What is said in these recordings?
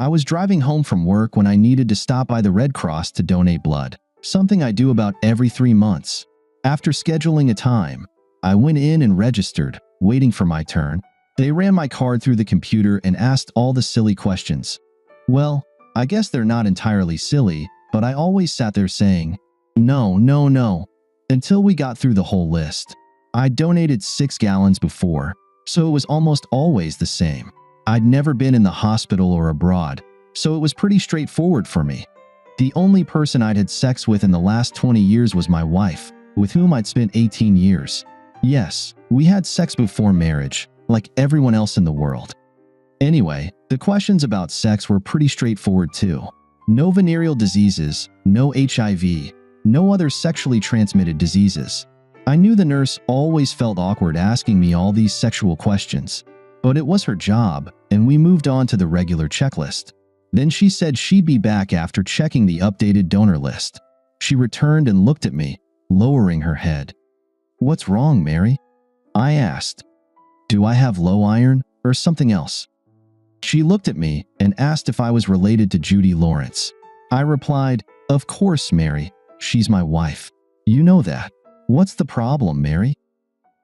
I was driving home from work when I needed to stop by the Red Cross to donate blood, something I do about every 3 months. After scheduling a time, I went in and registered, waiting for my turn. They ran my card through the computer and asked all the silly questions. Well, I guess they're not entirely silly, but I always sat there saying, no, no, no, until we got through the whole list. I donated 6 gallons before, so it was almost always the same. I'd never been in the hospital or abroad, so it was pretty straightforward for me. The only person I'd had sex with in the last 20 years was my wife, with whom I'd spent 18 years. Yes, we had sex before marriage, like everyone else in the world. Anyway, the questions about sex were pretty straightforward too. No venereal diseases, no HIV, no other sexually transmitted diseases. I knew the nurse always felt awkward asking me all these sexual questions, but it was her job, and we moved on to the regular checklist. Then she said she'd be back after checking the updated donor list. She returned and looked at me, lowering her head. "What's wrong, Mary?" I asked. "Do I have low iron or something else?" She looked at me and asked if I was related to Judy Lawrence. I replied, "Of course, Mary. She's my wife. You know that. What's the problem, Mary?"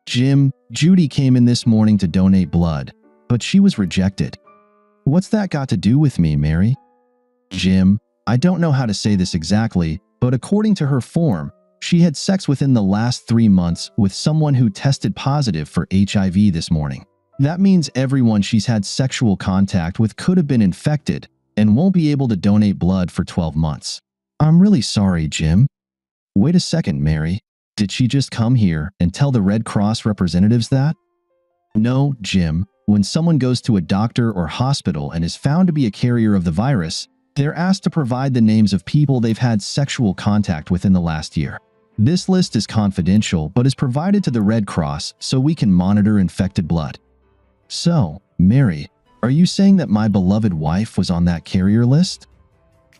"Jim, Judy came in this morning to donate blood, but she was rejected." "What's that got to do with me, Mary?" "Jim, I don't know how to say this exactly, but according to her form, she had sex within the last 3 months with someone who tested positive for HIV this morning. That means everyone she's had sexual contact with could have been infected and won't be able to donate blood for 12 months. I'm really sorry, Jim." "Wait a second, Mary. Did she just come here and tell the Red Cross representatives that?" "No, Jim. When someone goes to a doctor or hospital and is found to be a carrier of the virus, they're asked to provide the names of people they've had sexual contact with in the last year. This list is confidential but is provided to the Red Cross so we can monitor infected blood." "So, Mary, are you saying that my beloved wife was on that carrier list?"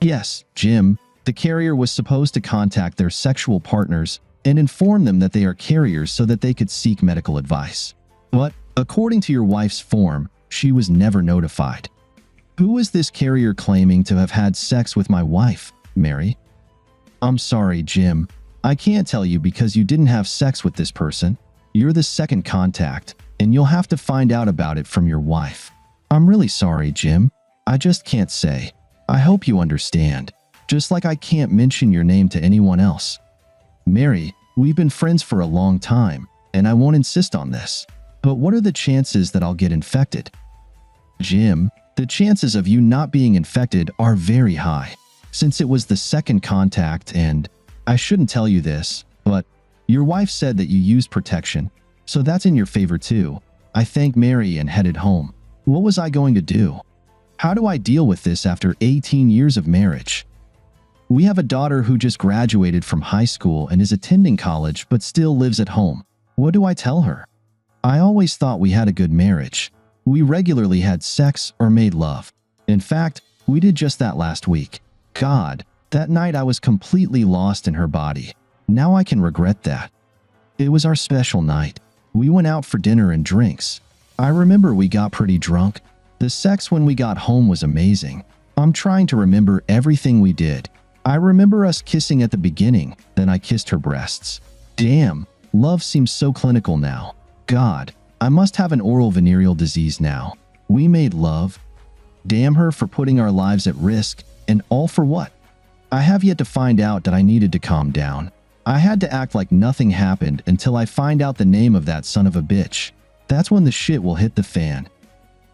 "Yes, Jim. The carrier was supposed to contact their sexual partners and inform them that they are carriers so that they could seek medical advice. But, according to your wife's form, she was never notified." "Who is this carrier claiming to have had sex with my wife, Mary?" "I'm sorry, Jim. I can't tell you because you didn't have sex with this person. You're the second contact, and you'll have to find out about it from your wife." "I'm really sorry, Jim. I just can't say. I hope you understand. Just like I can't mention your name to anyone else." "Mary, we've been friends for a long time, and I won't insist on this. But what are the chances that I'll get infected?" "Jim, the chances of you not being infected are very high, since it was the second contact and, I shouldn't tell you this, but your wife said that you used protection, so that's in your favor too." I thanked Mary and headed home. What was I going to do? How do I deal with this after 18 years of marriage? We have a daughter who just graduated from high school and is attending college but still lives at home. What do I tell her? I always thought we had a good marriage. We regularly had sex or made love. In fact, we did just that last week. God, that night I was completely lost in her body. Now I can regret that. It was our special night. We went out for dinner and drinks. I remember we got pretty drunk. The sex when we got home was amazing. I'm trying to remember everything we did. I remember us kissing at the beginning, then I kissed her breasts. Damn, love seems so clinical now. God, I must have an oral venereal disease now. We made love. Damn her for putting our lives at risk, and all for what? I have yet to find out that I needed to calm down. I had to act like nothing happened until I find out the name of that son of a bitch. That's when the shit will hit the fan.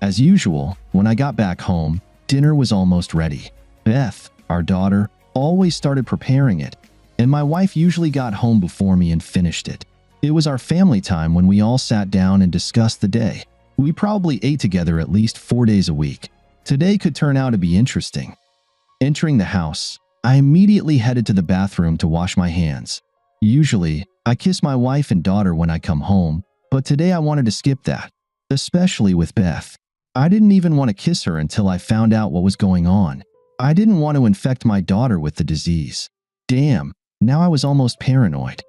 As usual, when I got back home, dinner was almost ready. Beth, our daughter, always started preparing it, and my wife usually got home before me and finished it. It was our family time when we all sat down and discussed the day. We probably ate together at least 4 days a week. Today could turn out to be interesting. Entering the house, I immediately headed to the bathroom to wash my hands. Usually, I kiss my wife and daughter when I come home, but today I wanted to skip that, especially with Beth. I didn't even want to kiss her until I found out what was going on. I didn't want to infect my daughter with the disease. Damn, now I was almost paranoid.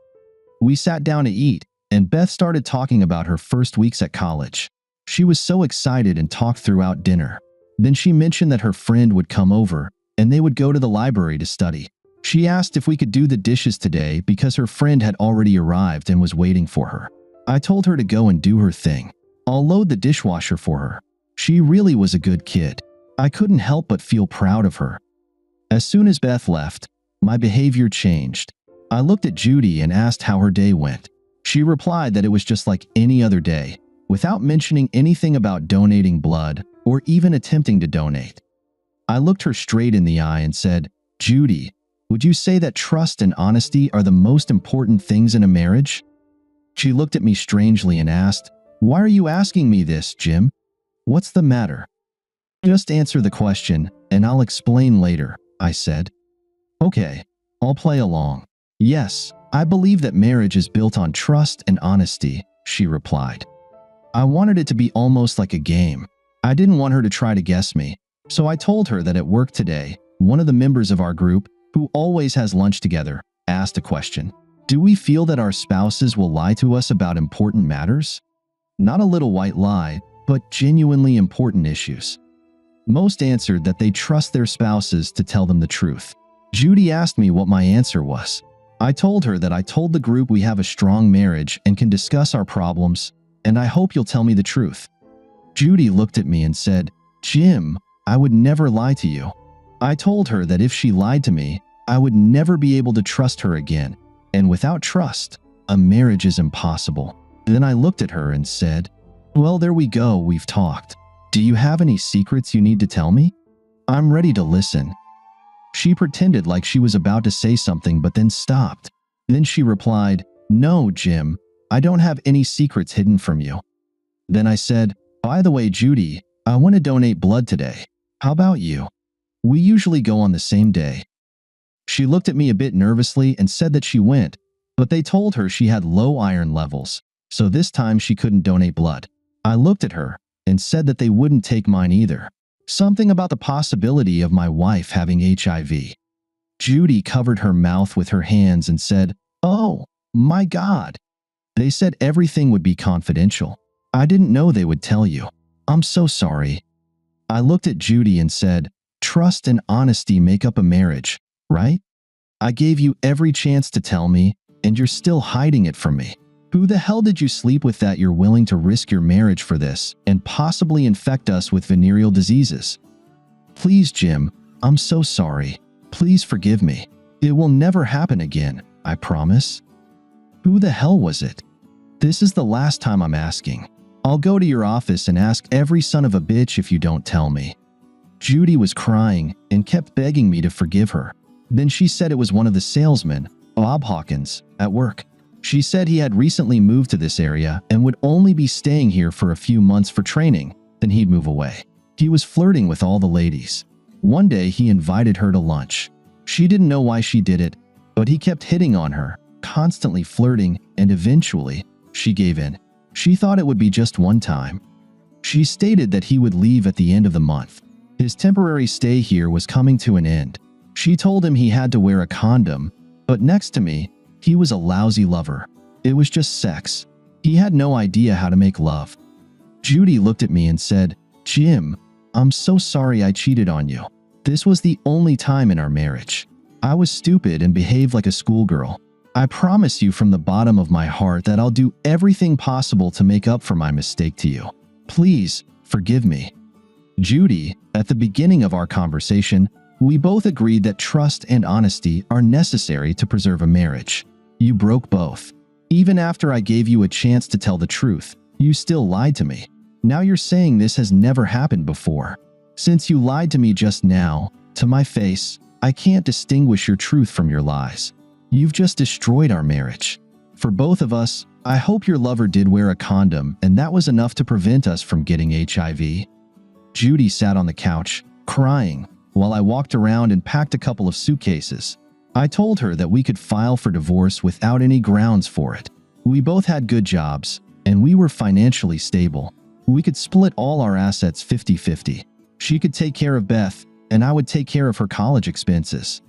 We sat down to eat, and Beth started talking about her first weeks at college. She was so excited and talked throughout dinner. Then she mentioned that her friend would come over and they would go to the library to study. She asked if we could do the dishes today because her friend had already arrived and was waiting for her. I told her to go and do her thing. I'll load the dishwasher for her. She really was a good kid. I couldn't help but feel proud of her. As soon as Beth left, my behavior changed. I looked at Judy and asked how her day went. She replied that it was just like any other day, without mentioning anything about donating blood or even attempting to donate. I looked her straight in the eye and said, "Judy, would you say that trust and honesty are the most important things in a marriage?" She looked at me strangely and asked, "Why are you asking me this, Jim? What's the matter?" "Just answer the question, and I'll explain later," I said. "Okay, I'll play along." "Yes, I believe that marriage is built on trust and honesty," she replied. I wanted it to be almost like a game. I didn't want her to try to guess me, so I told her that at work today, one of the members of our group, who always has lunch together, asked a question. "Do we feel that our spouses will lie to us about important matters?" Not a little white lie, but genuinely important issues. Most answered that they trust their spouses to tell them the truth. Judy asked me what my answer was. I told her that I told the group we have a strong marriage and can discuss our problems, and I hope you'll tell me the truth. Judy looked at me and said, "Jim, I would never lie to you." I told her that if she lied to me, I would never be able to trust her again, and without trust, a marriage is impossible. Then I looked at her and said, "Well, there we go, we've talked. Do you have any secrets you need to tell me? I'm ready to listen." She pretended like she was about to say something but then stopped. Then she replied, "No, Jim, I don't have any secrets hidden from you." Then I said, "By the way, Judy, I want to donate blood today. How about you? We usually go on the same day." She looked at me a bit nervously and said that she went, but they told her she had low iron levels, so this time she couldn't donate blood. I looked at her and said that they wouldn't take mine either. Something about the possibility of my wife having HIV. Judy covered her mouth with her hands and said, "Oh, my God." They said everything would be confidential. I didn't know they would tell you. I'm so sorry. I looked at Judy and said, "Trust and honesty make up a marriage, right? I gave you every chance to tell me, and you're still hiding it from me. Who the hell did you sleep with that you're willing to risk your marriage for this and possibly infect us with venereal diseases? Please, Jim, I'm so sorry. Please forgive me. It will never happen again, I promise." Who the hell was it? This is the last time I'm asking. I'll go to your office and ask every son of a bitch if you don't tell me. Judy was crying and kept begging me to forgive her. Then she said it was one of the salesmen, Bob Hawkins, at work. She said he had recently moved to this area and would only be staying here for a few months for training, then he'd move away. He was flirting with all the ladies. One day he invited her to lunch. She didn't know why she did it, but he kept hitting on her, constantly flirting, and eventually, she gave in. She thought it would be just one time. She stated that he would leave at the end of the month. His temporary stay here was coming to an end. She told him he had to wear a condom, but next to me, he was a lousy lover. It was just sex. He had no idea how to make love. Judy looked at me and said, "Jim, I'm so sorry I cheated on you. This was the only time in our marriage. I was stupid and behaved like a schoolgirl. I promise you from the bottom of my heart that I'll do everything possible to make up for my mistake to you. Please, forgive me." Judy, at the beginning of our conversation, we both agreed that trust and honesty are necessary to preserve a marriage. You broke both. Even after I gave you a chance to tell the truth, you still lied to me. Now you're saying this has never happened before. Since you lied to me just now, to my face, I can't distinguish your truth from your lies. You've just destroyed our marriage. For both of us, I hope your lover did wear a condom and that was enough to prevent us from getting HIV. Judy sat on the couch, crying, while I walked around and packed a couple of suitcases. I told her that we could file for divorce without any grounds for it. We both had good jobs, and we were financially stable. We could split all our assets 50-50. She could take care of Beth, and I would take care of her college expenses.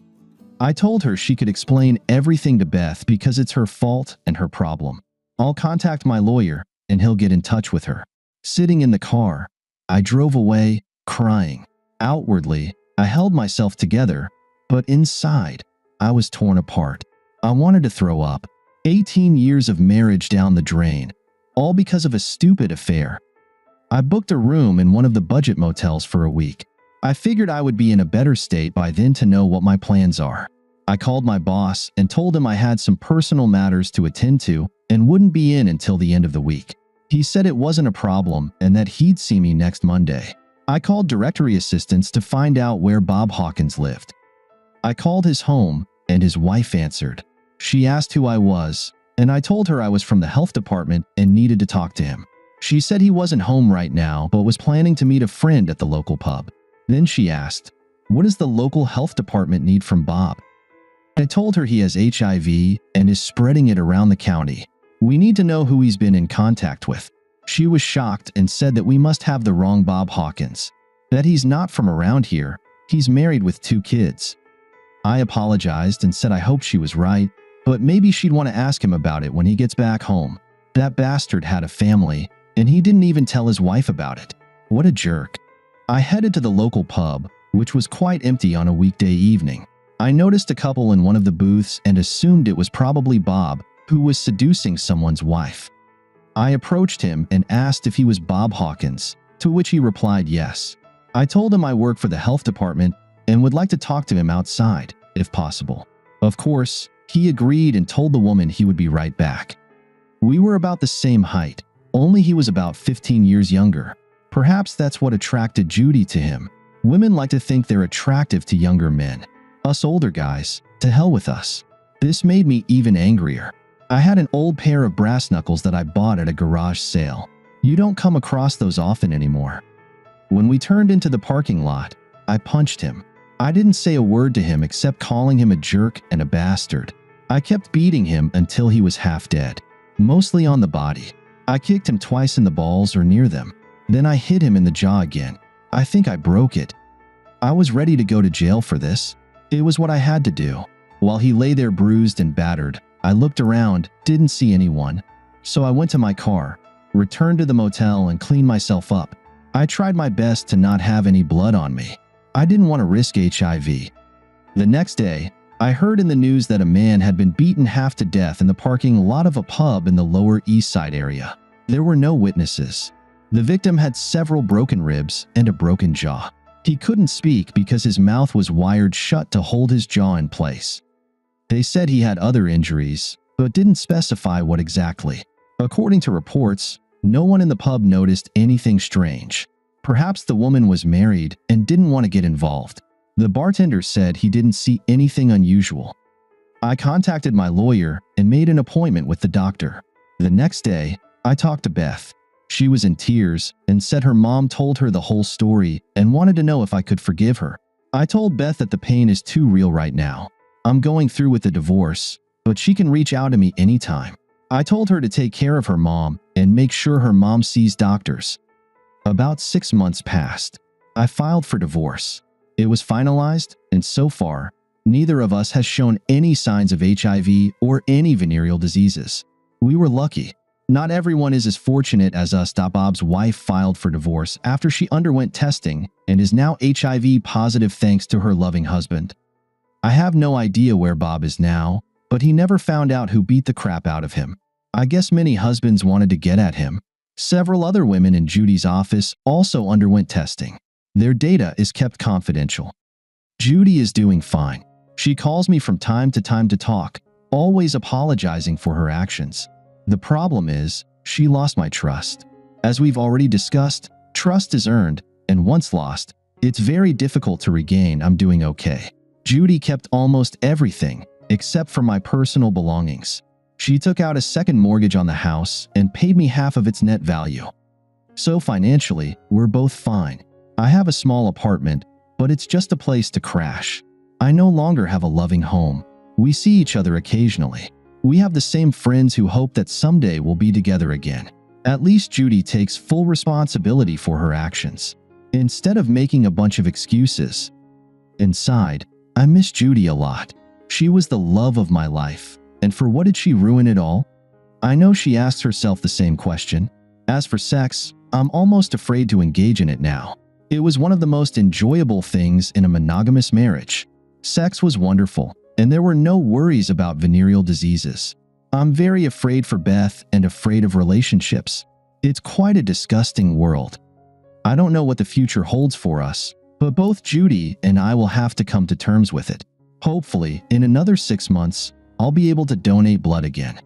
I told her she could explain everything to Beth because it's her fault and her problem. I'll contact my lawyer, and he'll get in touch with her. Sitting in the car, I drove away, crying. Outwardly, I held myself together, but inside, I was torn apart. I wanted to throw up. 18 years of marriage down the drain, all because of a stupid affair. I booked a room in one of the budget motels for a week. I figured I would be in a better state by then to know what my plans are. I called my boss and told him I had some personal matters to attend to and wouldn't be in until the end of the week. He said it wasn't a problem and that he'd see me next Monday. I called directory assistants to find out where Bob Hawkins lived. I called his home and his wife answered. She asked who I was, and I told her I was from the health department and needed to talk to him. She said he wasn't home right now but was planning to meet a friend at the local pub. Then she asked, "What does the local health department need from Bob?" I told her he has HIV and is spreading it around the county. We need to know who he's been in contact with. She was shocked and said that we must have the wrong Bob Hawkins, that he's not from around here, he's married with 2 kids. I apologized and said I hoped she was right, but maybe she'd want to ask him about it when he gets back home. That bastard had a family, and he didn't even tell his wife about it. What a jerk. I headed to the local pub, which was quite empty on a weekday evening. I noticed a couple in one of the booths and assumed it was probably Bob, who was seducing someone's wife. I approached him and asked if he was Bob Hawkins, to which he replied yes. I told him I work for the health department and would like to talk to him outside, if possible. Of course, he agreed and told the woman he would be right back. We were about the same height, only he was about 15 years younger. Perhaps that's what attracted Judy to him. Women like to think they're attractive to younger men. Us older guys, to hell with us. This made me even angrier. I had an old pair of brass knuckles that I bought at a garage sale. You don't come across those often anymore. When we turned into the parking lot, I punched him. I didn't say a word to him except calling him a jerk and a bastard. I kept beating him until he was half dead, mostly on the body. I kicked him twice in the balls or near them. Then I hit him in the jaw again. I think I broke it. I was ready to go to jail for this. It was what I had to do. While he lay there bruised and battered, I looked around, didn't see anyone. So I went to my car, returned to the motel and cleaned myself up. I tried my best to not have any blood on me. I didn't want to risk HIV. The next day, I heard in the news that a man had been beaten half to death in the parking lot of a pub in the Lower East Side area. There were no witnesses. The victim had several broken ribs and a broken jaw. He couldn't speak because his mouth was wired shut to hold his jaw in place. They said he had other injuries, but didn't specify what exactly. According to reports, no one in the pub noticed anything strange. Perhaps the woman was married and didn't want to get involved. The bartender said he didn't see anything unusual. I contacted my lawyer and made an appointment with the doctor. The next day, I talked to Beth. She was in tears and said her mom told her the whole story and wanted to know if I could forgive her. I told Beth that the pain is too real right now. I'm going through with the divorce, but she can reach out to me anytime. I told her to take care of her mom and make sure her mom sees doctors. About 6 months passed. I filed for divorce. It was finalized, and so far, neither of us has shown any signs of HIV or any venereal diseases. We were lucky. Not everyone is as fortunate as us. Bob's wife filed for divorce after she underwent testing and is now HIV positive thanks to her loving husband. I have no idea where Bob is now, but he never found out who beat the crap out of him. I guess many husbands wanted to get at him. Several other women in Judy's office also underwent testing. Their data is kept confidential. Judy is doing fine. She calls me from time to time to talk, always apologizing for her actions. The problem is, she lost my trust. As we've already discussed, trust is earned, and once lost, it's very difficult to regain. I'm doing okay. Judy kept almost everything, except for my personal belongings. She took out a second mortgage on the house and paid me half of its net value. So financially, we're both fine. I have a small apartment, but it's just a place to crash. I no longer have a loving home. We see each other occasionally. We have the same friends who hope that someday we'll be together again. At least Judy takes full responsibility for her actions, instead of making a bunch of excuses. Inside, I miss Judy a lot. She was the love of my life, and for what did she ruin it all? I know she asks herself the same question. As for sex, I'm almost afraid to engage in it now. It was one of the most enjoyable things in a monogamous marriage. Sex was wonderful, and there were no worries about venereal diseases. I'm very afraid for Beth and afraid of relationships. It's quite a disgusting world. I don't know what the future holds for us, but both Judy and I will have to come to terms with it. Hopefully, in another 6 months, I'll be able to donate blood again.